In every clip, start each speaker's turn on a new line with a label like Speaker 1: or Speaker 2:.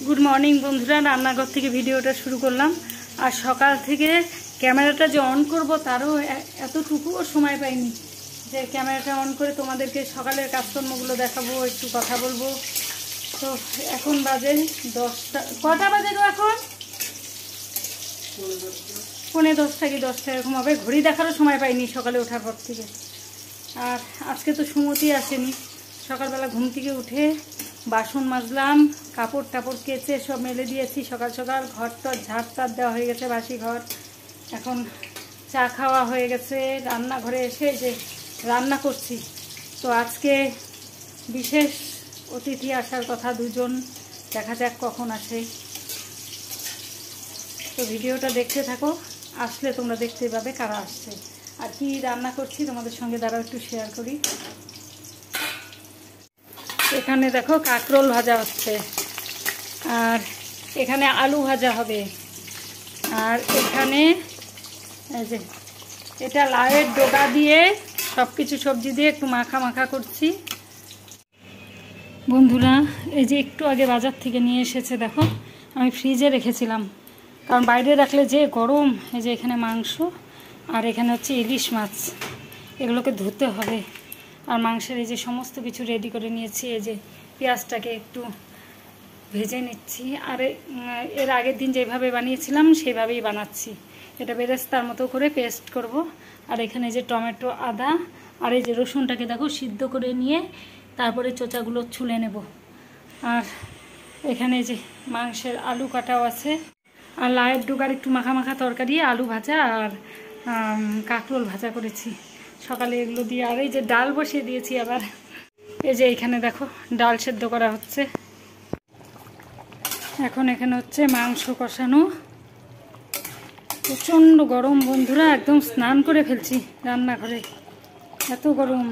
Speaker 1: Good morning বন্ধুরা, রান্নাঘর থেকে ভিডিওটা শুরু করলাম। আর সকাল থেকে ক্যামেরাটা যে অন করব তারও এতটুকুও সময় পাইনি যে ক্যামেরাটা অন করে তোমাদেরকে সকালের কাজকর্মগুলো দেখাবো, একটু কথা বলবো। তো এখন বাজে 10টা। কটা বাজে গো এখন? 9:45 কি 10টা এরকম হবে। ঘড়ি দেখারও সময় পাইনি সকালে ওঠার পর থেকে। আর আজকে তো সুমতি আসেনি। সকালবেলা ঘুম থেকে উঠে বাসন মাজলাম, কাপড় টাপড় কেচে সব মেলে দিয়েছি। সকাল সকাল ঘরটা ঝাড় টাড় দেওয়া হয়ে গেছে, বাসি ঘর। এখন চা খাওয়া হয়ে গেছে। রান্নাঘরে এসে যে রান্না করছি। তো আজকে বিশেষ অতিথি আসার কথা, 2জন। দেখা যাক কখন আসে। তো ভিডিওটা দেখতে থাকো, আসলে তোমরা দেখতে পাবে কারা আসছে আর কি রান্না করছি তোমাদের সঙ্গে। দাঁড়াও একটু শেয়ার করি। এখানে দেখো কাঁকরোল ভাজা হচ্ছে, আর এখানে আলু ভাজা হবে, আর এখানে এই যে এটা লাউয়ের ডগা দিয়ে সব কিছু সবজি দিয়ে একটু মাখা মাখা করছি। বন্ধুরা, এই যে একটু আগে বাজার থেকে নিয়ে এসেছে, দেখো আমি ফ্রিজে রেখেছিলাম, কারণ বাইরে রাখলে যে গরম। এই যে এখানে মাংস, আর এখানে হচ্ছে ইলিশ মাছ। এগুলোকে ধুতে হবে। আর মাংসের এই যে সমস্ত কিছু রেডি করে নিয়েছি। এই যে পেঁয়াজটাকে একটু ভেজে নিচ্ছি। আর এর আগের দিন যেভাবে বানিয়েছিলাম সেভাবেই বানাচ্ছি। এটা বেরেস্তার মতো করে পেস্ট করব। আর এখানে যে টমেটো, আদা আর এই যে রসুনটাকে দেখো সিদ্ধ করে নিয়ে তারপরে চোচাগুলো ছুলে নেব। আর এখানে যে মাংসের আলু কাটাও আছে, আর লাউয়ের ডগার একটু মাখা মাখা তরকারি, আলু ভাজা আর কাঁকরোল ভাজা করেছি সকালে এগুলো দিয়ে। আর এই যে ডাল বসিয়ে দিয়েছি আবার। এই যে এখানে দেখো ডাল সেদ্ধ করা হচ্ছে। এখন এখানে হচ্ছে মাংস কষানো। প্রচণ্ড গরম বন্ধুরা, একদম স্নান করে ফেলছি রান্নাঘরে, এত গরম।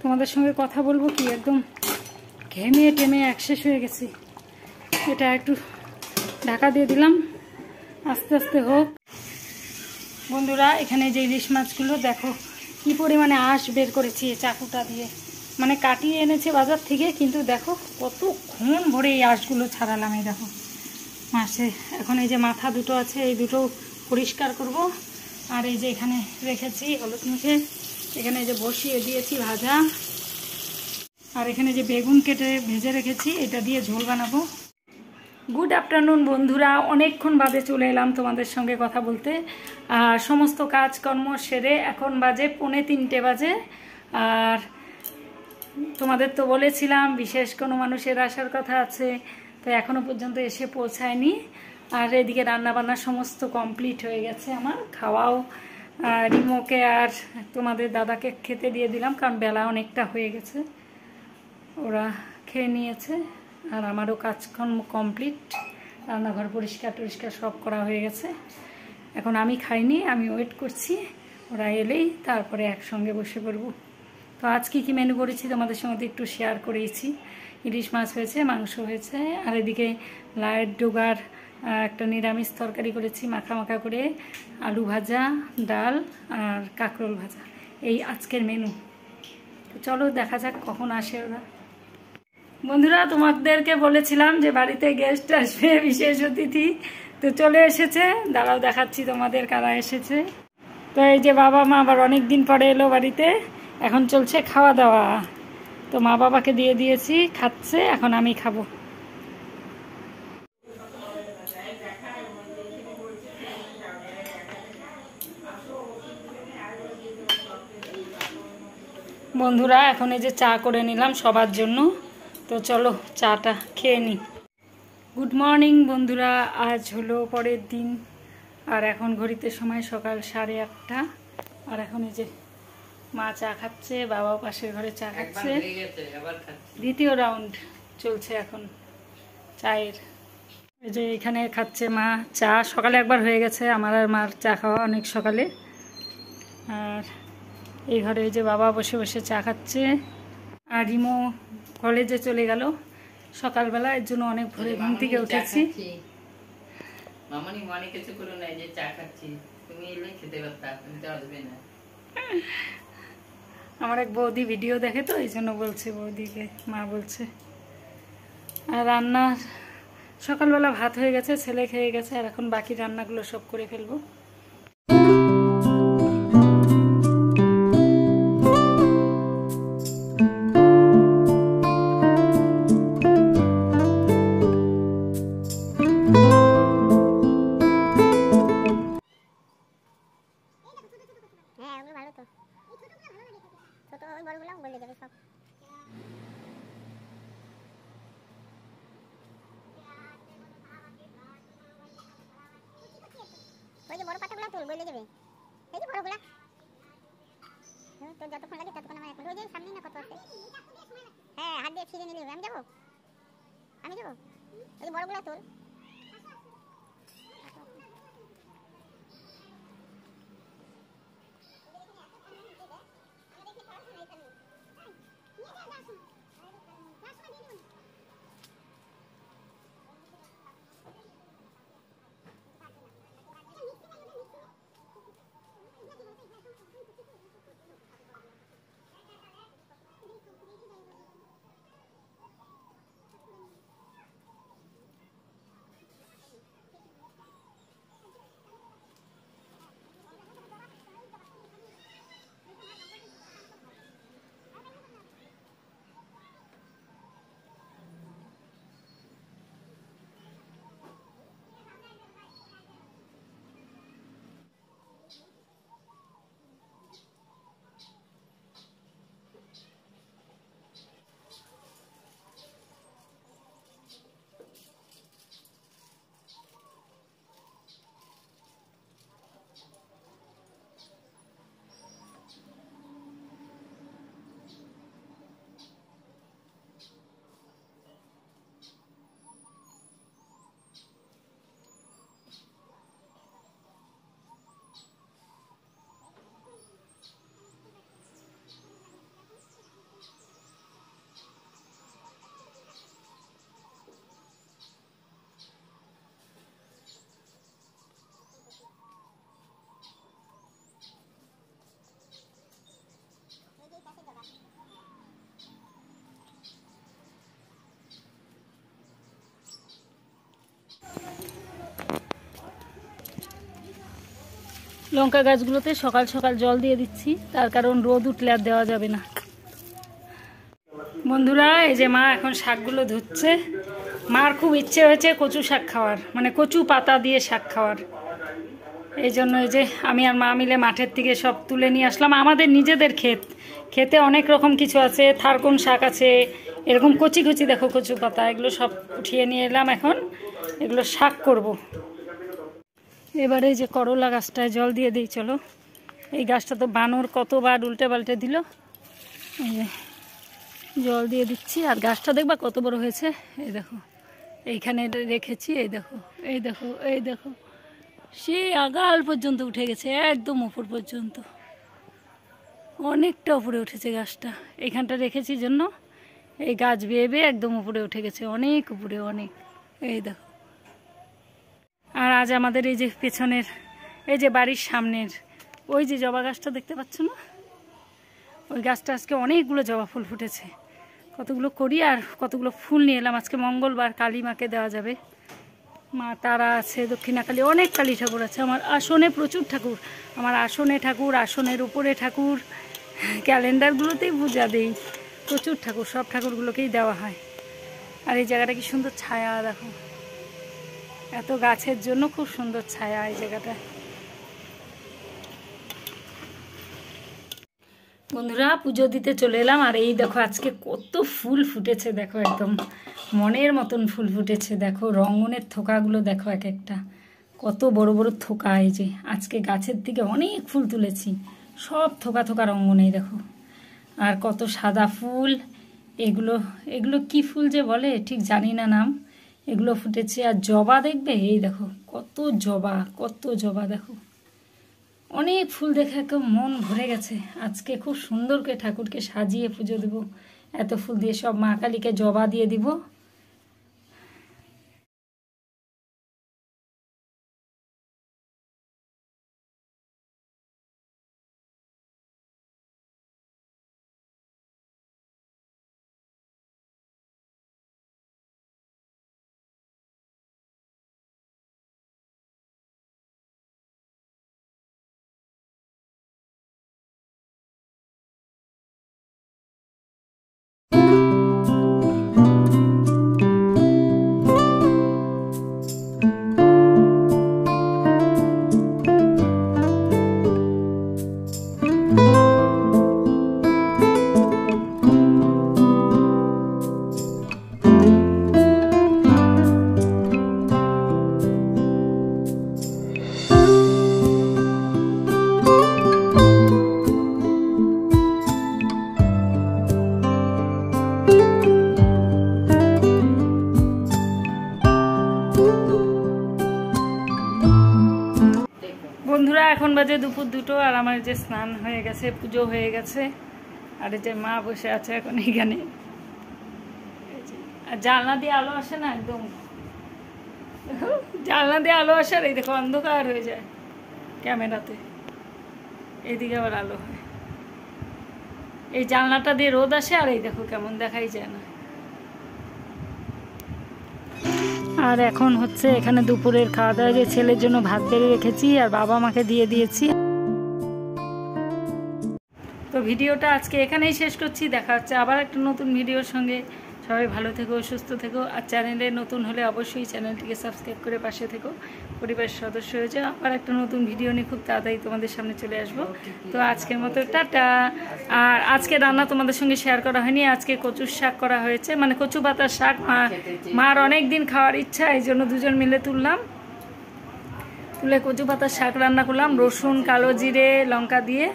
Speaker 1: তোমাদের সঙ্গে কথা বলবো কি, একদম ঘেমে টেমে একশেষ হয়ে গেছি। এটা একটু ঢাকা দিয়ে দিলাম, আস্তে আস্তে হোক। বন্ধুরা, এখানে যে ইলিশ মাছগুলো দেখো কি পরিমাণে আঁশ বের করেছি চাকুটা দিয়ে, মানে কাটিয়ে এনেছে বাজার থেকে, কিন্তু দেখো কতক্ষণ ভরে এই আঁশগুলো ছাড়ালাম। এই দেখো মাছে। এখন এই যে মাথা দুটো আছে, এই দুটো পরিষ্কার করব। আর এই যে এখানে রেখেছি হলুদ মুখে, এখানে যে বসিয়ে দিয়েছি ভাজা। আর এখানে যে বেগুন কেটে ভেজে রেখেছি, এটা দিয়ে ঝোল বানাবো। গুড আফটারনুন বন্ধুরা, অনেকক্ষণ বাদে চলে এলাম তোমাদের সঙ্গে কথা বলতে। আর সমস্ত কাজকর্ম সেরে এখন বাজে 2:45 বাজে। আর তোমাদের তো বলেছিলাম বিশেষ কোনো মানুষের আসার কথা আছে, তো এখনও পর্যন্ত এসে পৌঁছায়নি। আর এদিকে রান্নাবান্না সমস্ত কমপ্লিট হয়ে গেছে আমার। খাওয়াও রিমোকে আর তোমাদের দাদাকে খেতে দিয়ে দিলাম, কারণ বেলা অনেকটা হয়ে গেছে। ওরা খেয়ে নিয়েছে। আর আমারও কাজকর্ম কমপ্লিট, রান্নাঘর পরিষ্কার টরিষ্কার সব করা হয়ে গেছে। এখন আমি খাইনি, আমি ওয়েট করছি ওরা এলেই তারপরে একসঙ্গে বসে পড়ব। তো আজ কী কী মেনু করেছি তোমাদের সঙ্গে একটু শেয়ার করেছি। ইলিশ মাছ হয়েছে, মাংস হয়েছে, আর এদিকে লাউয়ের ডগার একটা নিরামিষ তরকারি করেছি মাখা মাখা করে, আলু ভাজা, ডাল আর কাঁকরোল ভাজা। এই আজকের মেনু। তো চলো দেখা যাক কখন আসে ওরা। বন্ধুরা, তোমাদেরকে বলেছিলাম যে বাড়িতে গেস্ট আসবে, বিশেষ অতিথি, তো চলে এসেছে। দাঁড়াও দেখাচ্ছি তোমাদের কারা এসেছে। তো এই যে বাবা মা আবার অনেক দিন পরে এলো বাড়িতে। এখন চলছে খাওয়া দাওয়া। তো মা বাবাকে দিয়ে দিয়েছি, খাচ্ছে, এখন আমি খাবো। বন্ধুরা, এখন এই যে চা করে নিলাম সবার জন্য। তো চলো চাটা খেয়ে নিই। গুড মর্নিং বন্ধুরা, আজ হলো পরের দিন। আর এখন ঘড়িতে সময় সকাল 8:30। আর এখন এই যে মা চা খাচ্ছে, বাবাও পাশের ঘরে চা খাচ্ছে। দ্বিতীয় রাউন্ড চলছে এখন চায়ের। এই যে এখানে খাচ্ছে মা চা। সকালে একবার হয়ে গেছে আমার আর মার চা খাওয়া, অনেক সকালে। আর এই ঘরে এই যে বাবা বসে বসে চা খাচ্ছে। আর রিমো কলেজে চলে গেল সকালবেলা, এর জন্য অনেক ভোরে ঘুম থেকে উঠেছি। আমার এক বৌদি ভিডিও দেখে, তো এই জন্য বলছে, বৌদিকে মা বলছে। আর রান্নার সকালবেলা ভাত হয়ে গেছে, ছেলে খেয়ে গেছে, আর এখন বাকি রান্নাগুলো সব করে ফেলবো।
Speaker 2: ওই যে বড় পাতাগুলো তুল, গলে যাবে। এই যে বড়গুলা, তোর যতক্ষণ লাগে ততক্ষণ আমার এখন। ওই যে সামনে না কত আছে, হ্যাঁ হাত দিয়ে ছিঁড়ে নিলে হবে। আমি যাবো, আমি যাবো। ওই যে বড়গুলা তুল।
Speaker 1: লঙ্কা গাছগুলোতে সকাল সকাল জল দিয়ে দিচ্ছি, তার কারণ রোদ উঠলে আর দেওয়া যাবে না। বন্ধুরা, এই যে মা এখন শাকগুলো ধুচ্ছে। মার খুব ইচ্ছে হয়েছে কচু শাক খাওয়ার, মানে কচু পাতা দিয়ে শাক খাওয়ার। এই জন্য এই যে আমি আর মা মিলে মাঠের থেকে সব তুলে নিয়ে আসলাম। আমাদের নিজেদের খেতে অনেক রকম কিছু আছে, থারকুন শাক আছে, এরকম কচি কচি দেখো কচু পাতা, এগুলো সব উঠিয়ে নিয়ে এলাম। এখন এগুলো শাক করব। এবারে যে করলা গাছটায় জল দিয়ে দিই চলো। এই গাছটা তো বানর কতবার উল্টে পাল্টে দিল। এই যে জল দিয়ে দিচ্ছি, আর গাছটা দেখবা কত বড় হয়েছে। এই দেখো এইখানে রেখেছি, এই দেখো এই দেখো এই দেখো, সে আগাল পর্যন্ত উঠে গেছে, একদম উপর পর্যন্ত, অনেকটা উপরে উঠেছে গাছটা। এইখানটা রেখেছি জন্য এই গাছ বেয়ে বেয়ে একদম উপরে উঠে গেছে, অনেক উপরে, অনেক। এই দেখো। আর আজ আমাদের এই যে পেছনের, এই যে বাড়ির সামনের ওই যে জবা গাছটা দেখতে পাচ্ছ না, ওই গাছটা আজকে অনেকগুলো জবা ফুল ফুটেছে। কতগুলো করি আর কতগুলো ফুল নিয়ে এলাম। আজকে মঙ্গলবার, কালী মাকে দেওয়া যাবে। মা তারা আছে, দক্ষিণাকালী, অনেক কালী ঠাকুর আছে। আমার আসনে প্রচুর ঠাকুর, আমার আসনে ঠাকুর, আসনের উপরে ঠাকুর, ক্যালেন্ডারগুলোতেই পূজা দেই। প্রচুর ঠাকুর, সব ঠাকুরগুলোকেই দেওয়া হয়। আর এই জায়গাটা কি সুন্দর ছায়া দেখো, এত গাছের জন্য খুব সুন্দর ছায়া এই জায়গাটা। বন্ধুরা, পুজো দিতে চলে এলাম। আর এই দেখো আজকে কত ফুল ফুটেছে দেখো, একদম মনের মতন ফুল ফুটেছে দেখো। রঙনের থোকাগুলো দেখো, এক একটা কত বড় বড় থোকা। এই যে আজকে গাছের থেকে অনেক ফুল তুলেছি, সব থোকা থোকা রঙনেই দেখো। আর কত সাদা ফুল, এগুলো এগুলো কি ফুল যে বলে ঠিক জানি না নাম, এগুলো ফুটেছে। আর জবা দেখবে, এই দেখো কত জবা, কত জবা দেখো। অনেক ফুল দেখে একদম মন ভরে গেছে। আজকে খুব সুন্দর করে ঠাকুরকে সাজিয়ে পুজো দেবো, এত ফুল দিয়ে সব মা কালীকে জবা দিয়ে দিব। বন্ধুরা এখন বাজে দুপুর 2টো, আর আমার যে স্নান হয়ে গেছে, পুজো হয়ে গেছে, আর এই যে মা বসে আছে এখন এখানে। আর জানলা দিয়ে আলো আসে না, একদম জানলা দিয়ে আলো আসে, আর এই দেখো অন্ধকার হয়ে যায় ক্যামেরাতে, এইদিকে আবার আলো হয়। এই জানলাটা দিয়ে রোদ আসে, আর এই দেখো কেমন দেখাই যায় না। আর এখন হচ্ছে এখানে দুপুরের খাওয়া দাওয়া, যে ছেলের জন্য ভাত বেড়ে রেখেছি আর বাবা মাকে দিয়ে দিয়েছি। তো ভিডিওটা আজকে এখানেই শেষ করছি, দেখা হচ্ছে আবার একটা নতুন ভিডিওর সঙ্গে। সবাই ভালো থেকো, সুস্থ থেকো, আর চ্যানেলে নতুন হলে অবশ্যই চ্যানেলটিকে সাবস্ক্রাইব করে পাশে থেকো, পরিবারের সদস্য হয়ে যাও। আবার একটা নতুন ভিডিও নিয়ে খুব তাড়াতাড়ি তোমাদের সামনে চলে আসবো। তো আজকের মতো টাটা। আর আজকে রান্না তোমাদের সঙ্গে শেয়ার করা হয়নি, আজকে কচুর শাক করা হয়েছে, মানে কচু পাতার শাক। মার অনেক দিন খাওয়ার ইচ্ছা, এই জন্য দুজন মিলে তুলে কচু পাতার শাক রান্না করলাম, রসুন, কালো জিরে, লঙ্কা দিয়ে।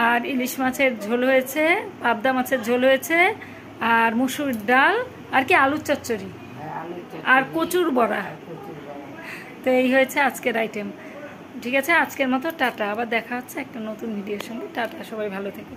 Speaker 1: আর ইলিশ মাছের ঝোল হয়েছে, পাবদা মাছের ঝোল হয়েছে, আর মুসুর ডাল, আর কি আলুর চচ্চড়ি, আর কচুর বড়া। তো এই হয়েছে আজকের আইটেম। ঠিক আছে, আজকের মতো টাটা। আবার দেখা হচ্ছে একটা নতুন ভিডিওর সঙ্গে। টাটা, সবাই ভালো থেকো।